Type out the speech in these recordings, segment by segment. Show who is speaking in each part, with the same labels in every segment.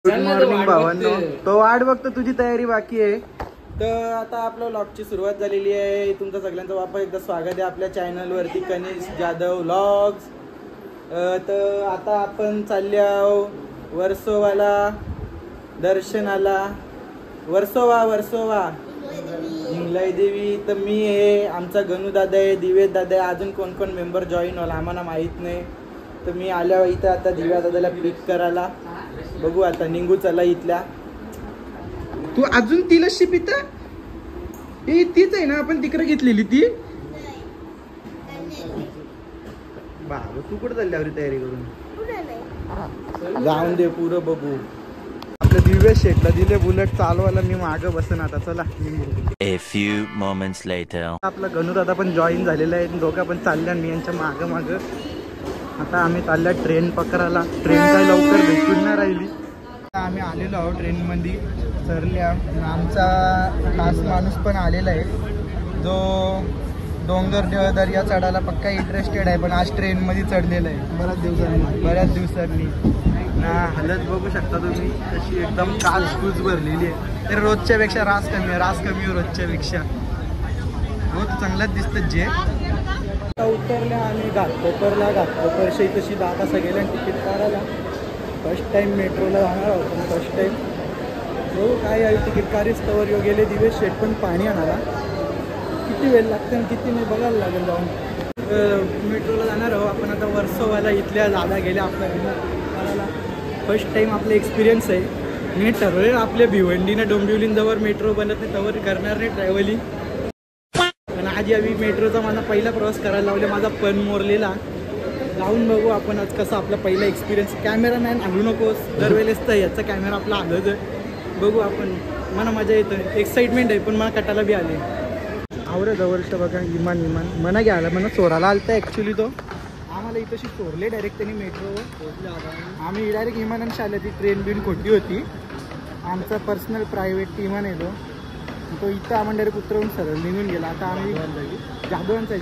Speaker 1: Good morning भावांनो. तो वाट बघतो, तुझी तयारी बाकी आहे. तर आता आपलं व्लॉगची सुरुवात झालेली आहे. तुमचं सगळ्यांचं वापस एकदा स्वागत आहे आपल्या चॅनलवरती कनिष जाधव व्लॉग्स. तर आता आपण चालले आहो वर्सोवाला दर्शनाला. वर्सोवा हिंगलाई देवी. तर मी आहे, आमचा गणू दादा आहे, दिवेश दादा आहे, अजून कोण कोण मेंबर जॉईन होला आम्हाला माहीत नाही. तर मी आल्यावर इथं आता दिव्या दादाला पिक करायला. बघू आता निघू चला इथल्या. तू अजून तिला शिपित तीच आहे ना, आपण तिकडे घेतलेली ती. बाबा तू कुठं चालल्यावर तयारी करून जाऊन दे पुरं बघू. आपल्या दिव्य शेटला दिले बुलेट चालवायला, मी मागं बसन आता. चला
Speaker 2: A few moments later.
Speaker 1: आपला गणू दादा पण जॉईन झालेला आहे. दोघं पण चालल्या, मी यांच्या मागं. आता आम्ही चालल्या ट्रेन पकडायला. ट्रेन काय लवकर भेटून नाही राहिली. आम्ही आलेलो आहोत ट्रेनमध्ये चरल्या. आमचा खास माणूस पण आलेला आहे, जो डोंगर दर्या चढायला पक्का इंटरेस्टेड आहे, पण आज ट्रेनमध्ये चढलेला आहे बऱ्याच दिवसांनी ना. हालत बघू शकता तुम्ही तशी एकदम काच भरलेली आहे. तर रोजच्या पेक्षा रास कमी आहे रोजच्या पेक्षा. रोज चांगलाच दिसतं जे. आता उतरल्या आम्ही घाटकोपरशी तशी 10 तास गेल्या तिकीट काढायला. फर्स्ट टाईम मेट्रोला जाणार आहोत. फर्स्ट टाईम हो काय आहे तिकीट काढीस्तवर यो गेले दिवस. शेट पण पाणी आणाला. किती वेळ लागते आणि किती नाही बघायला लागेल जाऊन. मेट्रोला जाणार आहोत आपण आता वर्सोवाला. इथल्या जागा गेल्या आपल्या काढायला. फर्स्ट टाईम आपला एक्सपिरियन्स आहे. मी ठरवलेलं आपल्या भिवंडीनं डोंबिवलीन जवळ मेट्रो बनत नाही तवर करणार नाही ट्रॅव्हलिंग. पण आज यावी मेट्रोचा माझा पहिला प्रवास करायला लावले. माझा पण मोरलेला. जाऊन बघू आपण आज कसा आपला पहिला एक्सपिरियन्स. कॅमेरा मॅन आणू नकोस दरवेळेस, तर याचा कॅमेरा आपला आलंच आहे. बघू आपण. मला मजा येतं, एक्साइटमेंट आहे, पण मला कटाला बी आले. आवडं जवळचं बघा विमान मना घ्यायला म्हणा चोराला आलता ॲक्च्युली. तो आम्हाला इथंशी चोरले डायरेक्ट त्यांनी मेट्रोवर. आम्ही डायरेक्ट विमानांशी आलं. ती ट्रेन बिन खोटी होती. आमचा पर्सनल प्रायव्हेट विमान आहे तो इथं आम्हाला डायरेक्ट उतरवून सरळ निघून गेला. आता आम्ही जाधवांचा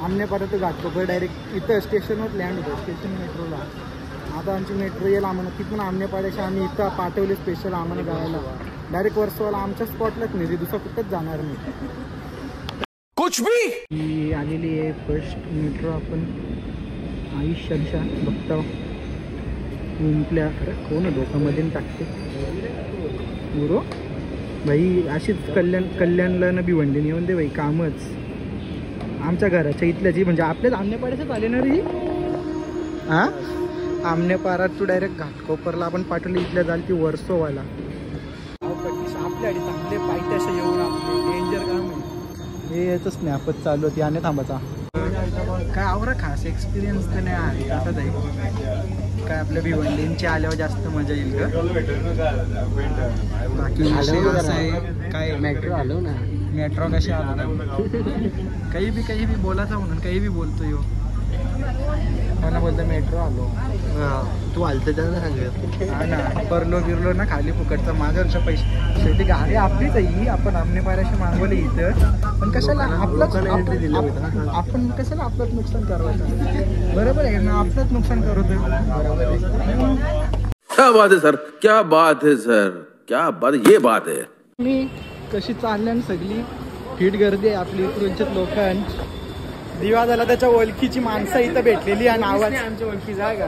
Speaker 1: आमनेपाडा तो घाटकोपर डायरेक्ट इथं स्टेशनवर लँड होतो. स्टेशन मेट्रोला आता आमची मेट्रो येईल. आम्हाला तिथून आमनेपाड्याशी आम्ही इथं पाठवले स्पेशल आम्हाला जायला. डायरेक्ट वर्सोवाला आमच्या स्पॉटलाच नाही, दुसरं कुठंच जाणार नाही.
Speaker 2: कुछ भी
Speaker 1: ही आलेली आहे फर्स्ट मेट्रो. आपण आयुष्याच्या बघता उंपल्या. अरे कोण डोक्यामध्ये टाकते गुरु भाई. अशीच कल्याणला न भिवंडीने येऊन दे भाई. कामच आमच्या घराच्या इथल्याची म्हणजे आपल्याच आमनेपाड्याच आले ना रे. हां आमनेपाड्यात तू डायरेक्ट घाटकोपरला आपण पाठवली. इथल्या झाली ती वर्सोवाला. आपल्या आधी चांगले पायथे असे येऊन आपले डेंजर काम आहे हे. याचं स्नॅपच चालू होती आणि थांबाचा. काय आवरा खास एक्सपिरियन्स तर नाही आहे. असंच आहे काय आपल्या भिवंडींची आल्यावर जास्त मजा येईल का. बाकी असं आहे काय मेट्रो आलो ना. मेट्रो कशी आलो ना. काही बी बोलायचं म्हणून काही बी बोलतो यो. मला बोलतो मेट्रो आलो. तू आलतं त्याला सांगत हा ना. परलो ना खाली फुकटचा माझ्यावरच्या पैसे. शेवटी गाडी आपलीच आहे ही. आपण आमनेपाड्याशी मागवली इथं. पण कशाला आपलंच एंट्री दिली. आपण कशाला आपलंच नुकसान करायचं. बरोबर आहे ना. आपलंच नुकसान करतो.
Speaker 3: क्या बात है सर, क्या बात है सर, क्या बात. ये बात आहे.
Speaker 1: मी कशी चालल्यान सगळी फिट गर्दी आहे आपली इकडूनच्याच लोकांची. दिवा झाला त्याच्या ओळखीची माणसं इथं भेटलेली आणि आवाज आमच्या ओळखी जागा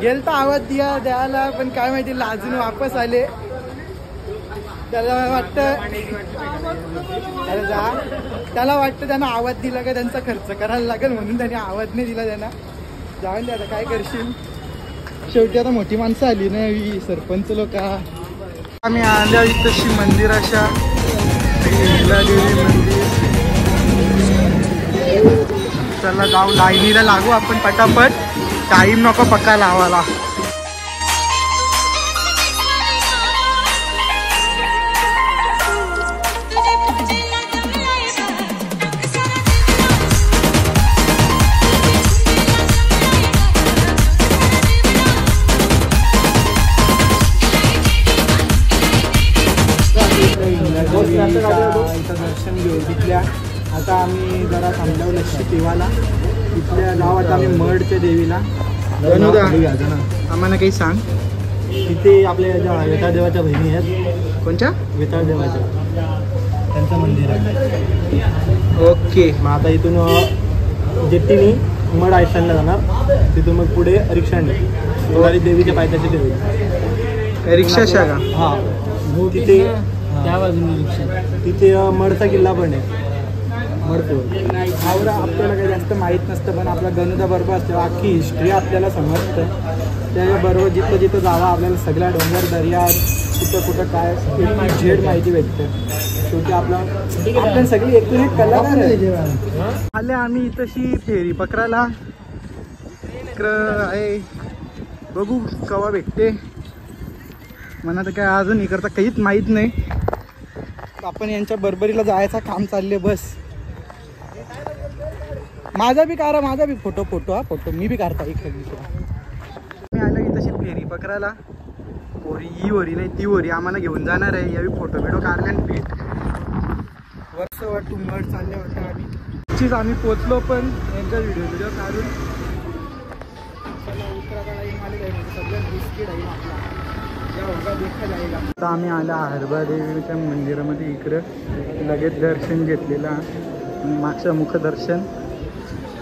Speaker 1: गेल तर आवाज द्यायला पण काय माहिती लाजून वापस आले. त्याला वाटतं त्यांना आवाज दिला का त्यांचा खर्च करायला लागेल म्हणून त्याने आवाज नाही दिला. त्यांना जाऊन दे आता काय करशील. शेवटी आता मोठी माणसं आली ना सरपंच लोक. आम्ही आल्या इथंशी मंदिर अशा देवी मंदिर. चला जाऊ लाईनीला लागू आपण पटापट. टाईम नको पक्का लावायला. इथं दर्शन घेऊ तिथल्या. आता आम्ही जरा थांबलो लक्ष देवाला. इथल्या गावात आम्ही मडच्या देवीला. आम्हाला काही सांग.
Speaker 4: तिथे आपल्या ज्या वेताळ देवाच्या बहिणी आहेत,
Speaker 1: कोणच्या?
Speaker 4: वेताळ देवाच्या, त्यांचं मंदिर आहे.
Speaker 1: ओके.
Speaker 4: मग आता इथून जेट्टीने मड आयशानला जाणार, तिथून मग पुढे रिक्षाने शिवरारी देवीच्या पायथ्याशी ठेवली
Speaker 1: रिक्षा शाखा.
Speaker 4: हां, तिथे त्या बाजूने रिक्षा, तिथे मडचा किल्ला पण आहे.
Speaker 1: आवडा आपल्याला काही जास्त माहीत नसतं, पण आपला गणुदा बरोबर असतो, अख्खी हिस्ट्री आपल्याला समजतं. त्याच्याबरोबर जिथं जिथं जावं आपल्याला सगळ्या डोंगर दर्या कुठं कुठं काय झेड माहिती भेटतं. शेवटी आपल्या सगळी एकूण एक कलाकार आहे. आले आम्ही इथंशी फेरी पकडायला. इकडं आहे, बघू कवा भेटते. मला तर काय अजून इकडचं काहीच माहीत नाही. आपण यांच्या बरोबरीला जायचं काम चालले बस. माझा बी फोटो हा फोटो मी बी काढता इकडे. मी आलो इथंशी फेरी पकडायला. ही वरी नाही ती वरी आम्हाला घेऊन जाणार आहे. यावी फोटो काढले आणि पीठ वर्ष वाटून मड चालले होते आम्ही. आम्ही पोचलो, पण यांचा व्हिडिओ काढून आता आम्ही आला हरबा देवीच्या मंदिरामध्ये. इकडं लगेच दर्शन घेतलेलं आणि मागचं मुखदर्शन.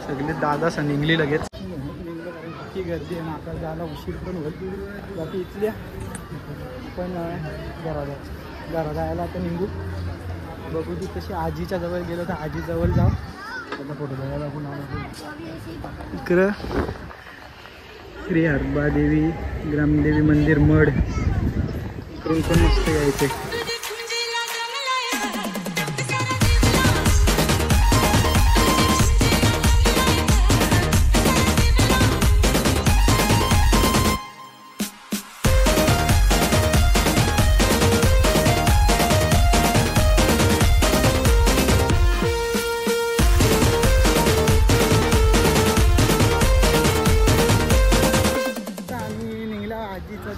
Speaker 1: सगळे दादा निघली लगेच. बाकी गर्दी आहे ना, आता जायला उशीर पण होईल. बाकी इथल्या पण घरा जायला आता निघू. बघू ती तशी आजीच्या जवळ गेलो तर आजीजवळ जाऊ. त्याचा फोटो बघायला आपण इकडं श्री हरबा देवी ग्रामदेवी मंदिर मड. इकडून पण मस्त यायचे.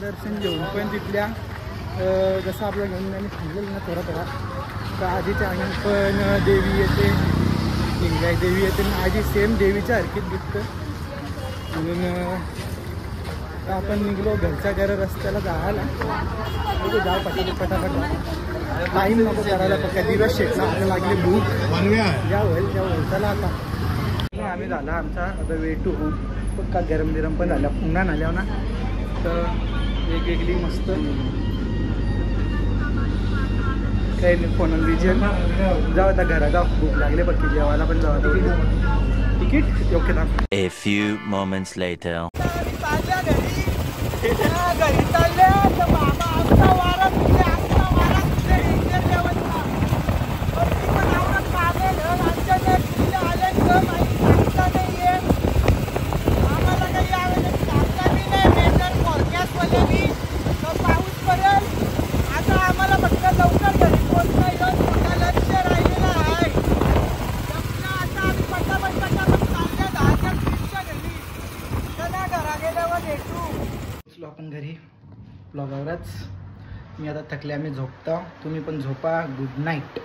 Speaker 1: दर्शन घेऊन पण तिथल्या जसं आपलं घेऊन आम्ही थांबलेलं ना थोडा तर आजीच्या आणि पण देवी येते, लिंगाई देवी येते ना. आजी सेम देवीच्या हरकीत दिसतं. म्हणून आपण निघलो घरच्या घरा रस्त्याला जायला. जाऊ पटापट टाईम नको करायला. फक्त दिवस शेटला आपल्याला लागली भूक. ज्या होईल चला आता आम्ही झाला आमचा आता वे टू होम. पक्का गरम पण झाला. पुन्हा आल्यावर ना तर वेगवेगळी मस्त काही नाही. फोन विजय जाऊ आता घरा जाऊ. भूक लागले बघ जेवायला पण जाऊ. तिकीट ओके ना.
Speaker 2: A few moments later.
Speaker 1: घरी चालले तर बाबा आमचा वारा आपण घरी ब्लॉगवरच. मी आता थकले, आम्ही झोपतो. तुम्ही पण झोपा. Good night.